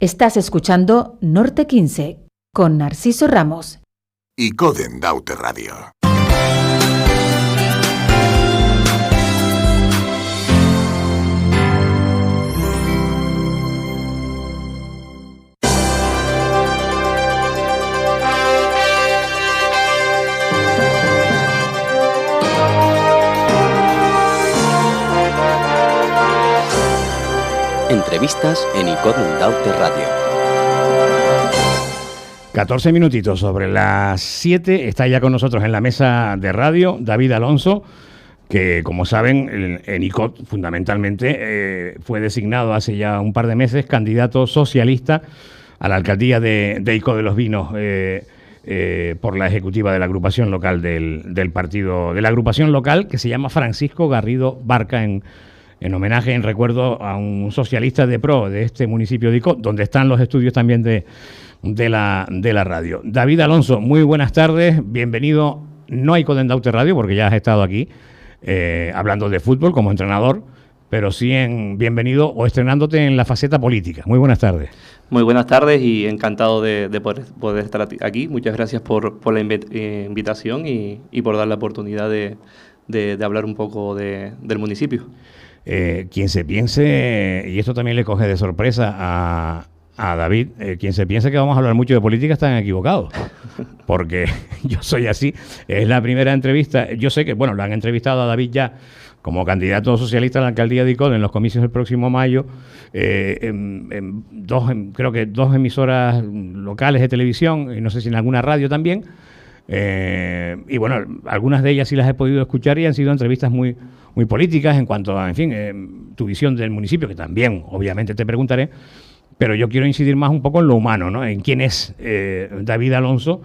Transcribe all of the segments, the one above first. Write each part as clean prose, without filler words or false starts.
Estás escuchando Norte 15 con Narciso Ramos y Coden Daute Radio. Entrevistas en Icoden Daute Radio. 14 minutitos sobre las 7. Está ya con nosotros en la mesa de radio David Alonso, que como saben en ICOT fundamentalmente fue designado hace ya un par de meses candidato socialista a la alcaldía de ICOT de los Vinos por la ejecutiva de la agrupación local del partido, de la agrupación local que se llama Francisco Garrido Barca, en homenaje, en recuerdo a un socialista de pro de este municipio de ICOT, donde están los estudios también de la radio. David Alonso, muy buenas tardes, bienvenido, no a Icoden Daute Radio, porque ya has estado aquí hablando de fútbol como entrenador, pero sí bienvenido o estrenándote en la faceta política. Muy buenas tardes. Muy buenas tardes y encantado de poder estar aquí. Muchas gracias por la invitación y por dar la oportunidad de hablar un poco del municipio. Quien se piense, y esto también le coge de sorpresa a David, quien se piense que vamos a hablar mucho de política están equivocados, porque yo soy así. Es la primera entrevista. Yo sé que, bueno, lo han entrevistado a David ya como candidato socialista a la alcaldía de ICOT en los comicios del próximo mayo, creo que dos emisoras locales de televisión, y no sé si en alguna radio también. Y bueno, algunas de ellas sí las he podido escuchar y han sido entrevistas muy políticas en cuanto a, en fin, tu visión del municipio, que también obviamente te preguntaré, pero yo quiero incidir más un poco en lo humano, ¿no? En quién es David Alonso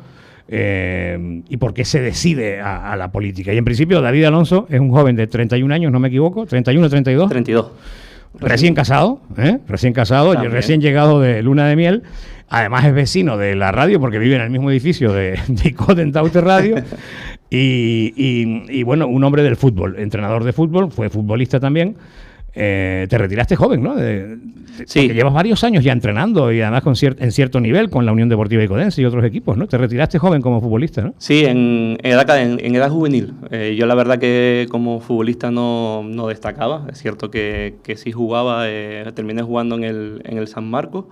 y por qué se decide a la política. Y en principio David Alonso es un joven de 31 años, no me equivoco, 31, 32. 32. Recién casado, recién llegado de luna de miel. Además es vecino de la radio porque vive en el mismo edificio de Icoden Daute Radio. y bueno, un hombre del fútbol, entrenador de fútbol, fue futbolista también. Te retiraste joven, ¿no? Sí. Porque llevas varios años ya entrenando y además en cierto nivel con la Unión Deportiva Icodense y otros equipos, ¿no? Te retiraste joven como futbolista, ¿no? Sí, en edad juvenil. Yo la verdad que como futbolista no destacaba. Es cierto que sí jugaba, terminé jugando en el San Marcos,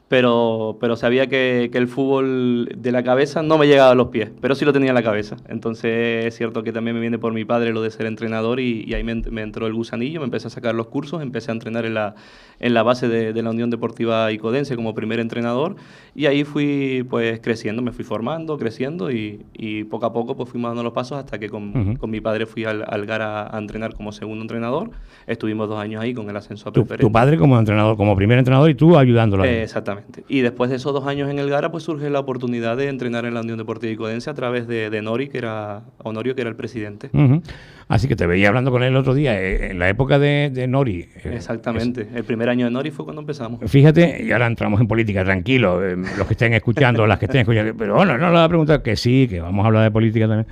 pero sabía que el fútbol de la cabeza no me llegaba a los pies, pero sí lo tenía en la cabeza. Entonces es cierto que también me viene por mi padre lo de ser entrenador y ahí me entró el gusanillo, me empecé a sacar los cursos, empecé a entrenar en la base de la Unión Deportiva Icodense como primer entrenador y ahí fui pues creciendo, me fui formando, creciendo y poco a poco pues fuimos dando los pasos hasta que con mi padre fui al Gara a entrenar como segundo entrenador. Estuvimos 2 años ahí con el ascenso a preferente. Tu padre como entrenador, como primer entrenador y tú ayudándolo. Exactamente. Y después de esos 2 años en el Gara, pues surge la oportunidad de entrenar en la Unión Deportiva Icodense a través de Honorio, que era el presidente. Uh-huh. Así que te veía hablando con él el otro día, en la época de Nori. Exactamente. El primer año de Nori fue cuando empezamos. Fíjate, y ahora entramos en política, tranquilo, los que estén escuchando, las que estén escuchando. Pero bueno, no le voy a preguntar que sí, que vamos a hablar de política también.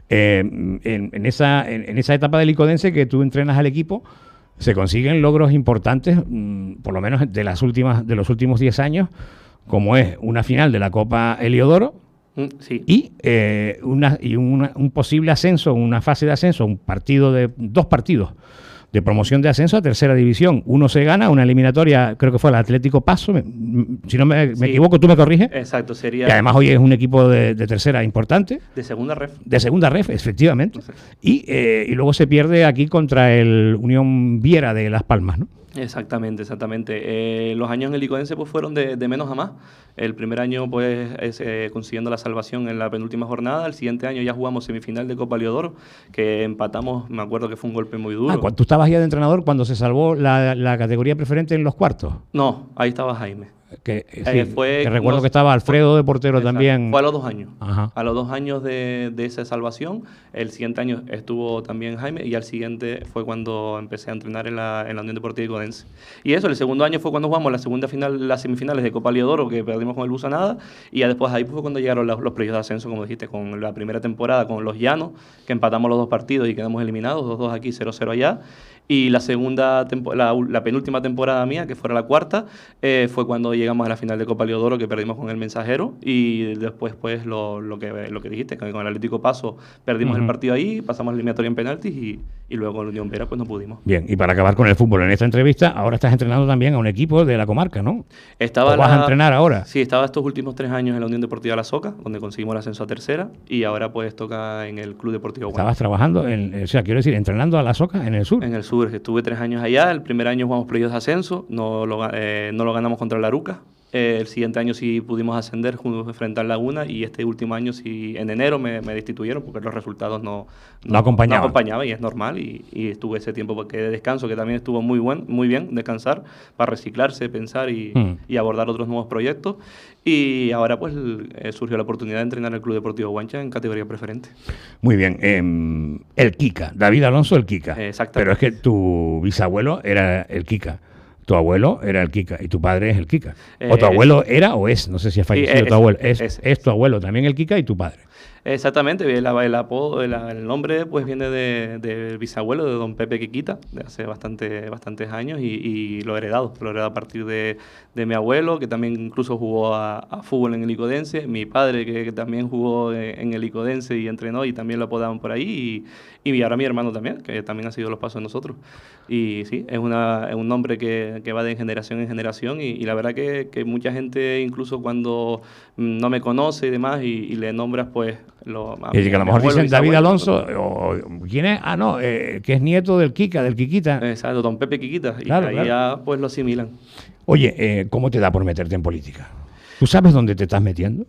En esa etapa del Icodense que tú entrenas al equipo, se consiguen logros importantes, por lo menos de los últimos 10 años, como es una final de la Copa Heliodoro. Sí. Y un posible ascenso, una fase de ascenso, 2 partidos de promoción de ascenso a tercera división. Uno se gana, una eliminatoria, creo que fue el Atlético Paso, si no me equivoco, tú me corriges. Exacto, sería. Que además hoy es un equipo de tercera importante. De segunda ref. De segunda ref, efectivamente. No sé. Y luego se pierde aquí contra el Unión Viera de Las Palmas, ¿no? Exactamente. Los años en el Icodense pues fueron de menos a más. El primer año pues consiguiendo la salvación en la penúltima jornada. El siguiente año ya jugamos semifinal de Copa Heliodoro, que empatamos, me acuerdo que fue un golpe muy duro. ¿Tú estabas ya de entrenador cuando se salvó la categoría preferente en los cuartos? No, ahí estaba Jaime. Que recuerdo que estaba Alfredo de portero. Exacto. También. Fue a los 2 años. Ajá. A los 2 años de esa salvación. El siguiente año estuvo también Jaime y al siguiente fue cuando empecé a entrenar en la Unión Deportiva Icodense. Y eso, el segundo año fue cuando jugamos las semifinales de Copa Heliodoro, que perdimos con el Busanada, y ya después ahí fue cuando llegaron los playoffs de ascenso, como dijiste, con la primera temporada con los Llanos, que empatamos los 2 partidos y quedamos eliminados, 2-2 aquí, 0-0 allá. Y la penúltima temporada mía, que fuera la cuarta, fue cuando llegamos a la final de Copa Leodoro, que perdimos con el Mensajero, y después pues lo que dijiste, que con el Atlético Paso perdimos el partido ahí, pasamos la eliminatoria en penaltis y luego con la Unión Vera pues no pudimos. Bien, y para acabar con el fútbol en esta entrevista, ahora estás entrenando también a un equipo de la comarca, ¿no? ¿O vas a entrenar ahora? Sí, estaba estos últimos 3 años en la Unión Deportiva La Soca, donde conseguimos el ascenso a tercera, y ahora pues toca en el Club Deportivo Guancha. ¿Estabas trabajando, quiero decir, entrenando a La Soca en el sur? En el sur, estuve 3 años allá. El primer año jugamos playoffs de ascenso, no lo ganamos contra la Aruca. El siguiente año sí pudimos ascender frente al Laguna, y este último año sí, en enero me destituyeron porque los resultados no acompañaban, y es normal, y estuve ese tiempo de descanso, que también estuvo muy bien descansar para reciclarse, pensar y abordar otros nuevos proyectos. Y ahora pues surgió la oportunidad de entrenar el Club Deportivo Guancha en categoría preferente. Muy bien, el Kika, David Alonso el Kika. Exactamente. Pero es que tu bisabuelo era el Kika. Tu abuelo era el Kika y tu padre es el Kika. O tu abuelo era o es, no sé si ha fallecido tu abuelo. Es tu abuelo también el Kika y tu padre. Exactamente, el apodo, el nombre pues viene del bisabuelo de don Pepe Quiquita, de hace bastantes años, y lo he heredado a partir de mi abuelo, que también incluso jugó a fútbol en el Icodense, mi padre que también jugó en el Icodense y entrenó, y también lo apodaban por ahí, y ahora mi hermano también, que también ha sido los pasos de nosotros. Y sí, es un nombre que va de generación en generación, y la verdad que mucha gente, incluso cuando no me conoce y demás, y le nombras pues... Y que a lo mejor dicen David Alonso, o ¿quién es? Que es nieto del Kikita. Exacto, don Pepe Quiquita, claro, y ahí ya pues lo asimilan. Oye, ¿cómo te da por meterte en política? ¿Tú sabes dónde te estás metiendo?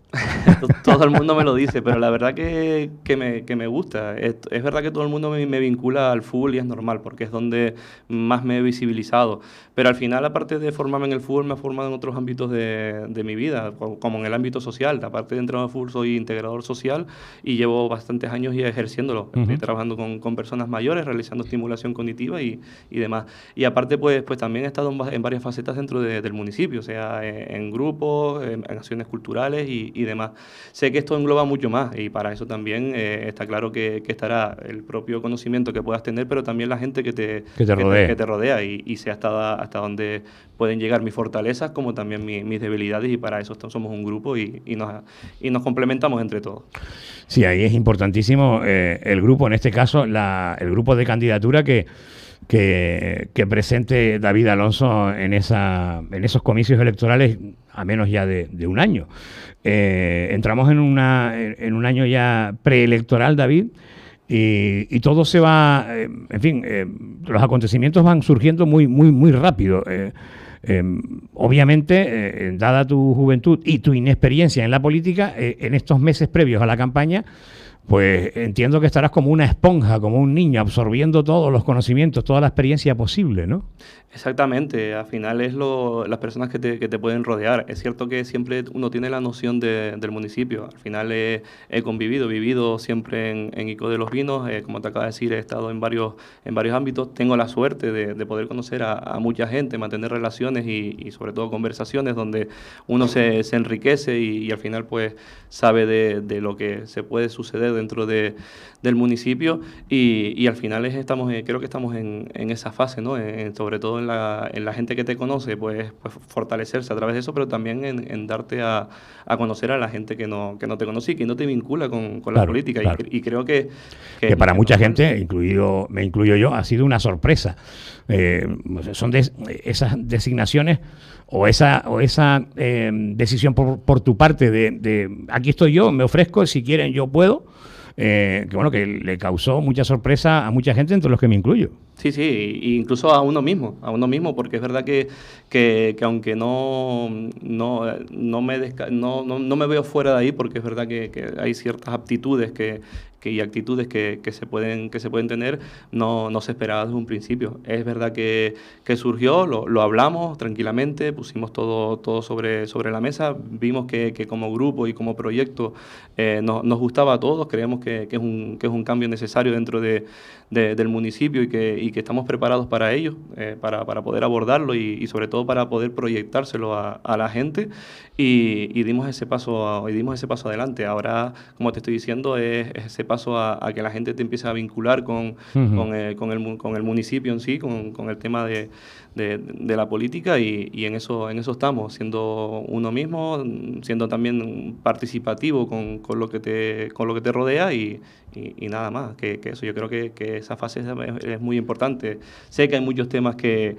Todo el mundo me lo dice, pero la verdad que me gusta. Es verdad que todo el mundo me vincula al fútbol, y es normal, porque es donde más me he visibilizado. Pero al final, aparte de formarme en el fútbol, me he formado en otros ámbitos de mi vida, como en el ámbito social. Aparte de entrenador de fútbol, soy integrador social y llevo bastantes años ya ejerciéndolo. Estoy trabajando con personas mayores, realizando estimulación cognitiva y demás. Y aparte, pues también he estado en varias facetas dentro del municipio, o sea, en grupos, en acciones culturales y demás. Sé que esto engloba mucho más, y para eso también está claro que estará el propio conocimiento que puedas tener, pero también la gente que te rodea, y sé hasta dónde pueden llegar mis fortalezas como también mis debilidades, y para eso somos un grupo y nos complementamos entre todos. Sí, ahí es importantísimo el grupo, en este caso el grupo de candidatura que presente David Alonso en esos comicios electorales a menos ya de un año. Entramos en un año ya preelectoral, David, y todo se va, en fin, los acontecimientos van surgiendo muy rápido. Obviamente, dada tu juventud y tu inexperiencia en la política, en estos meses previos a la campaña, pues entiendo que estarás como una esponja, como un niño, absorbiendo todos los conocimientos, toda la experiencia posible, ¿no? Exactamente, al final es las personas que te pueden rodear. Es cierto que siempre uno tiene la noción del municipio. Al final he vivido siempre en Ico de los Vinos, como te acabo de decir, he estado en varios ámbitos. Tengo la suerte de poder conocer a mucha gente, mantener relaciones y sobre todo conversaciones donde uno se enriquece y al final pues sabe de lo que se puede suceder dentro del municipio, y al final creo que estamos en esa fase, ¿no? Sobre todo en la gente que te conoce, pues fortalecerse a través de eso, pero también en darte a conocer a la gente que no te conoce y que no te vincula con la política. Claro. Y creo que para mucha gente, me incluyo yo, ha sido una sorpresa. Son esas designaciones o esa decisión por tu parte de aquí estoy yo, me ofrezco, si quieren yo puedo. Que le causó mucha sorpresa a mucha gente, entre los que me incluyo. Sí, incluso a uno mismo, porque es verdad que aunque no me veo fuera de ahí, porque es verdad que hay ciertas aptitudes y actitudes que se pueden tener, no se esperaba desde un principio. Es verdad que surgió, lo hablamos tranquilamente, pusimos todo sobre la mesa, vimos que como grupo y como proyecto nos gustaba a todos, creemos que es un cambio necesario dentro del municipio y que estamos preparados para ello, para poder abordarlo y sobre todo para poder proyectárselo a la gente, y dimos ese paso adelante. Ahora, como te estoy diciendo, es ese paso a que la gente te empiece a vincular con el municipio en sí, con el tema de la política, y en eso estamos, siendo uno mismo, siendo también participativo con lo que te rodea y nada más que eso. Yo creo que esa fase es muy importante. Sé que hay muchos temas que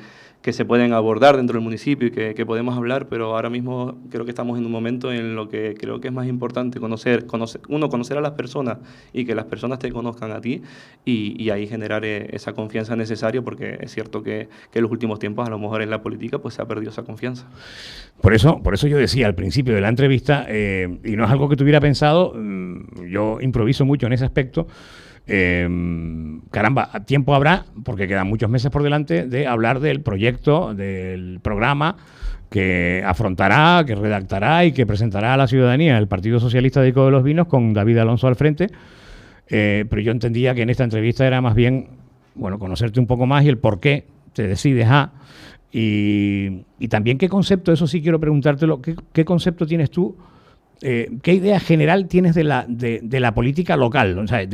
se pueden abordar dentro del municipio y que podemos hablar, pero ahora mismo creo que estamos en un momento en lo que creo que es más importante conocer a las personas y que las personas te conozcan a ti, y ahí generar esa confianza necesaria, porque es cierto que en los últimos tiempos a lo mejor en la política pues se ha perdido esa confianza. Por eso yo decía al principio de la entrevista, y no es algo que tuviera pensado, yo improviso mucho en ese aspecto. Caramba, tiempo habrá, porque quedan muchos meses por delante, de hablar del proyecto, del programa que afrontará, que redactará y que presentará a la ciudadanía el Partido Socialista de Ico de los Vinos, con David Alonso al frente. Pero yo entendía que en esta entrevista era más bien, bueno, conocerte un poco más y el por qué te decides a... Y también qué concepto, eso sí quiero preguntártelo, ¿qué concepto tienes tú? ¿Qué idea general tienes de la política local? O sea,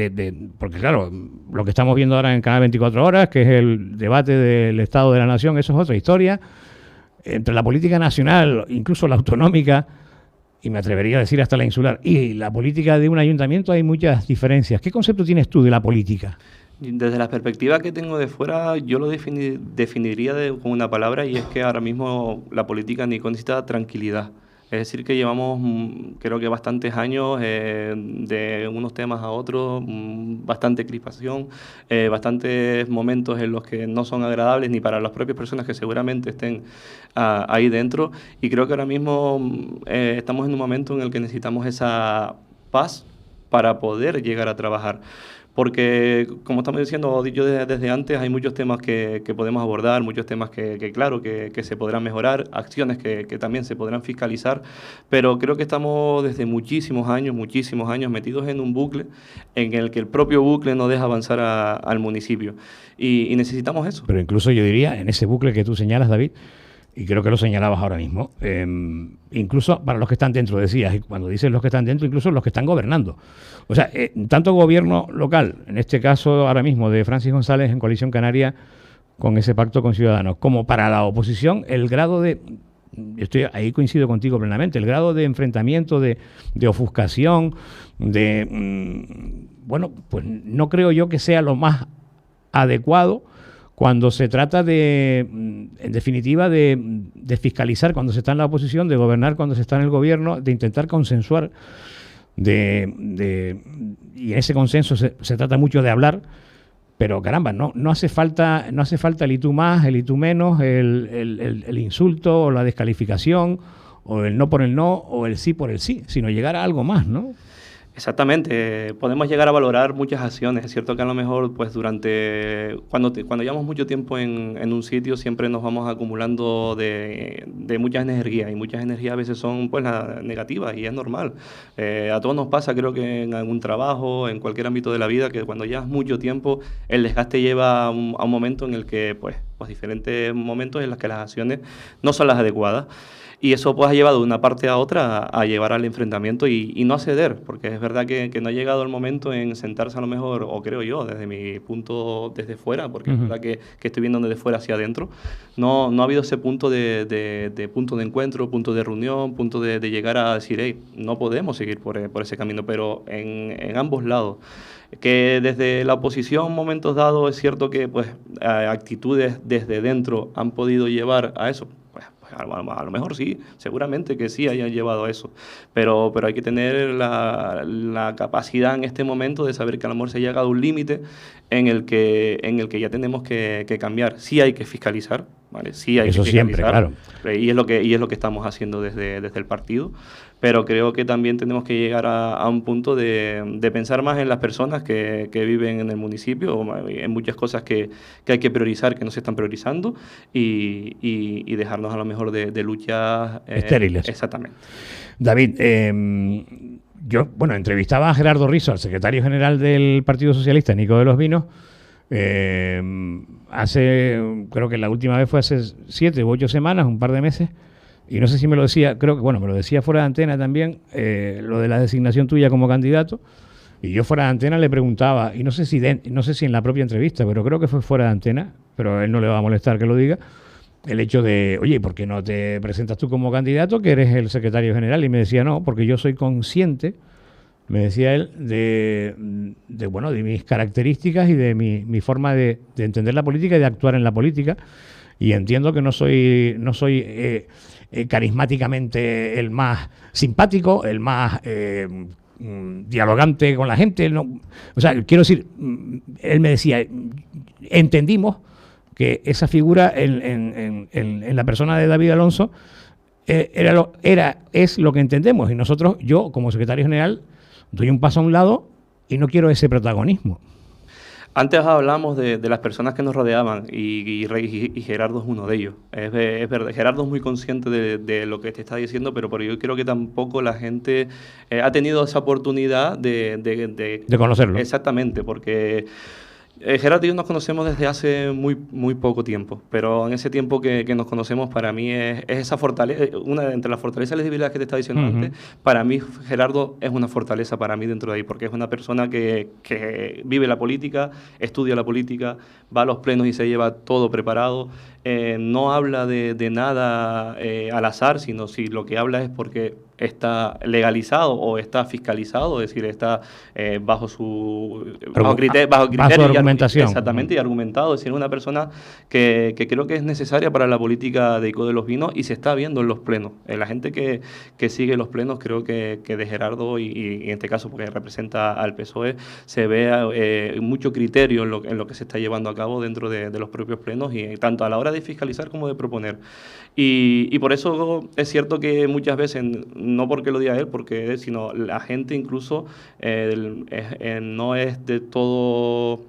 porque claro, lo que estamos viendo ahora en Canal 24 Horas, que es el debate del Estado de la Nación, eso es otra historia. Entre la política nacional, incluso la autonómica, y me atrevería a decir hasta la insular, y la política de un ayuntamiento, hay muchas diferencias. ¿Qué concepto tienes tú de la política? Desde la perspectiva que tengo de fuera, yo lo definiría con una palabra, y es que ahora mismo la política en Ico necesita tranquilidad. Es decir, que llevamos, creo que bastantes años de unos temas a otros, bastante crispación, bastantes momentos en los que no son agradables ni para las propias personas que seguramente estén ahí dentro. Y creo que ahora mismo estamos en un momento en el que necesitamos esa paz para poder llegar a trabajar. Porque, como estamos diciendo, yo desde antes, hay muchos temas que podemos abordar, muchos temas claro, que se podrán mejorar, acciones que también se podrán fiscalizar, pero creo que estamos desde muchísimos años metidos en un bucle en el que el propio bucle no deja avanzar al municipio, y necesitamos eso. Pero incluso yo diría, en ese bucle que tú señalas, David, y creo que lo señalabas ahora mismo, incluso para los que están dentro, decías, y cuando dices los que están dentro, incluso los que están gobernando. O sea, tanto gobierno local, en este caso ahora mismo de Francis González en Coalición Canaria, con ese pacto con Ciudadanos, como para la oposición, el grado de... ahí coincido contigo plenamente, el grado de enfrentamiento, de ofuscación, bueno, pues no creo yo que sea lo más adecuado cuando se trata en definitiva, de fiscalizar cuando se está en la oposición, de gobernar cuando se está en el gobierno, de intentar consensuar, y en ese consenso se trata mucho de hablar, pero caramba, no hace falta el y tú más, el y tú menos, el insulto o la descalificación, o el no por el no, o el sí por el sí, sino llegar a algo más, ¿no? Exactamente, podemos llegar a valorar muchas acciones. Es cierto que a lo mejor pues cuando llevamos mucho tiempo en un sitio, siempre nos vamos acumulando de muchas energías, y muchas energías a veces son pues negativas, y es normal. A todos nos pasa, creo que en algún trabajo, en cualquier ámbito de la vida, que cuando llevas mucho tiempo, el desgaste lleva a un momento en el que pues diferentes momentos en los que las acciones no son las adecuadas. Y eso pues ha llevado de una parte a otra a llevar al enfrentamiento y no a ceder, porque es verdad que no ha llegado el momento en sentarse a lo mejor, o creo yo, desde mi punto, desde fuera, porque es verdad que estoy viendo desde fuera hacia adentro, no ha habido ese punto de punto de encuentro, punto de reunión, punto de llegar a decir, hey, no podemos seguir por ese camino, pero en ambos lados. Que desde la oposición, momentos dados, es cierto que pues actitudes desde dentro han podido llevar a eso. A lo mejor sí, seguramente que sí hayan llevado a eso, pero hay que tener la capacidad en este momento de saber que a lo mejor se ha llegado a un límite en el que ya tenemos que cambiar. Sí hay que fiscalizar, ¿vale? Sí hay eso que fiscalizar, siempre, claro. Y es lo que estamos haciendo desde el partido. Pero creo que también tenemos que llegar a un punto de pensar más en las personas que viven en el municipio, en muchas cosas que hay que priorizar, que no se están priorizando, y dejarnos a lo mejor de luchas estériles. Exactamente. David, yo entrevistaba a Gerardo Rizo, al secretario general del Partido Socialista, Ico de los Vinos, creo que la última vez fue hace 7 u 8 semanas, un par de meses. Y no sé si me lo decía, creo que, me lo decía fuera de antena también, lo de la designación tuya como candidato. Y yo fuera de antena le preguntaba, y no sé si en la propia entrevista, pero creo que fue fuera de antena, pero a él no le va a molestar que lo diga, el hecho de, oye, ¿por qué no te presentas tú como candidato, que eres el secretario general? Y me decía, no, porque yo soy consciente, me decía él, de mis características y de mi forma de entender la política y de actuar en la política. Y entiendo que no soy carismáticamente el más simpático, el más dialogante con la gente. No. O sea, quiero decir, él me decía, entendimos que esa figura en la persona de David Alonso es lo que entendemos. Y nosotros, yo como secretario general, doy un paso a un lado y no quiero ese protagonismo. Antes hablamos de las personas que nos rodeaban y Gerardo es uno de ellos. Es verdad, Gerardo es muy consciente de lo que te está diciendo, pero yo creo que tampoco la gente ha tenido esa oportunidad de conocerlo. Exactamente, porque Gerardo y yo nos conocemos desde hace muy poco tiempo, pero en ese tiempo que nos conocemos, para mí es esa fortaleza, una de entre las fortalezas y las debilidades que te estaba diciendo antes. Para mí Gerardo es una fortaleza para mí dentro de ahí, porque es una persona que vive la política, estudia la política, va a los plenos y se lleva todo preparado, no habla de nada al azar, sino si lo que habla es porque está legalizado o está fiscalizado, es decir, está bajo criterio su argumentación. Exactamente, y argumentado. Es decir, una persona que creo que es necesaria para la política de ICO de los Vinos y se está viendo en los plenos. La gente que sigue los plenos, creo que de Gerardo y en este caso porque representa al PSOE, se ve mucho criterio en lo que se está llevando a cabo dentro de los propios plenos, y tanto a la hora de fiscalizar como de proponer. Y por eso es cierto que muchas veces, no porque lo diga él, sino la gente incluso no es de todo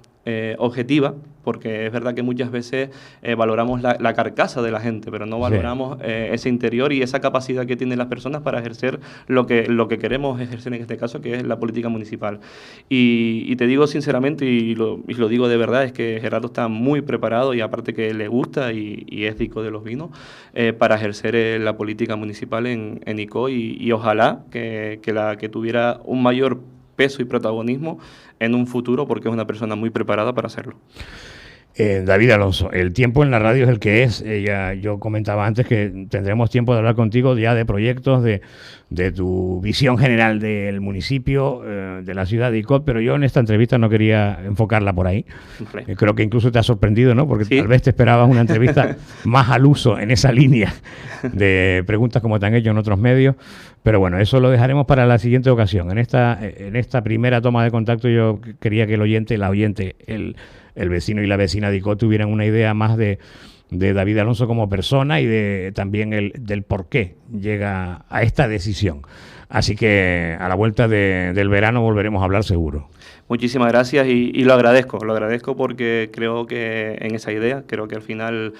objetiva, porque es verdad que muchas veces valoramos la carcasa de la gente, pero no valoramos ese interior y esa capacidad que tienen las personas para ejercer lo que queremos ejercer en este caso, que es la política municipal. Y te digo sinceramente, y lo digo de verdad, es que Gerardo está muy preparado, y aparte que le gusta y es de ICO de los Vinos, para ejercer la política municipal en ICO, y ojalá que tuviera un mayor peso y protagonismo en un futuro, porque es una persona muy preparada para hacerlo. David Alonso, el tiempo en la radio es el que es. Yo comentaba antes que tendremos tiempo de hablar contigo ya de proyectos, de tu visión general del municipio, de la ciudad de ICOT, pero yo en esta entrevista no quería enfocarla por ahí. Creo que incluso te ha sorprendido, ¿no? Porque tal vez te esperabas una entrevista más al uso en esa línea de preguntas como te han hecho en otros medios. Pero bueno, eso lo dejaremos para la siguiente ocasión. En esta primera toma de contacto yo quería que el oyente, el vecino y la vecina de ICOT tuvieran una idea más de David Alonso como persona y también del por qué llega a esta decisión. Así que a la vuelta del verano volveremos a hablar seguro. Muchísimas gracias y lo agradezco porque creo que en esa idea, creo que al final,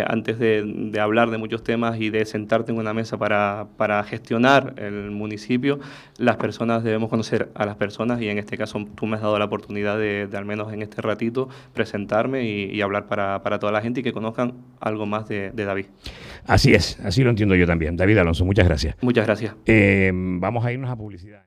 antes de hablar de muchos temas y de sentarte en una mesa para gestionar el municipio, las personas debemos conocer a las personas, y en este caso tú me has dado la oportunidad de al menos en este ratito presentarme y hablar para toda la gente y que conozcan algo más de David. Así es, así lo entiendo yo también. David Alonso, muchas gracias. Muchas gracias. Vamos a irnos a publicidad.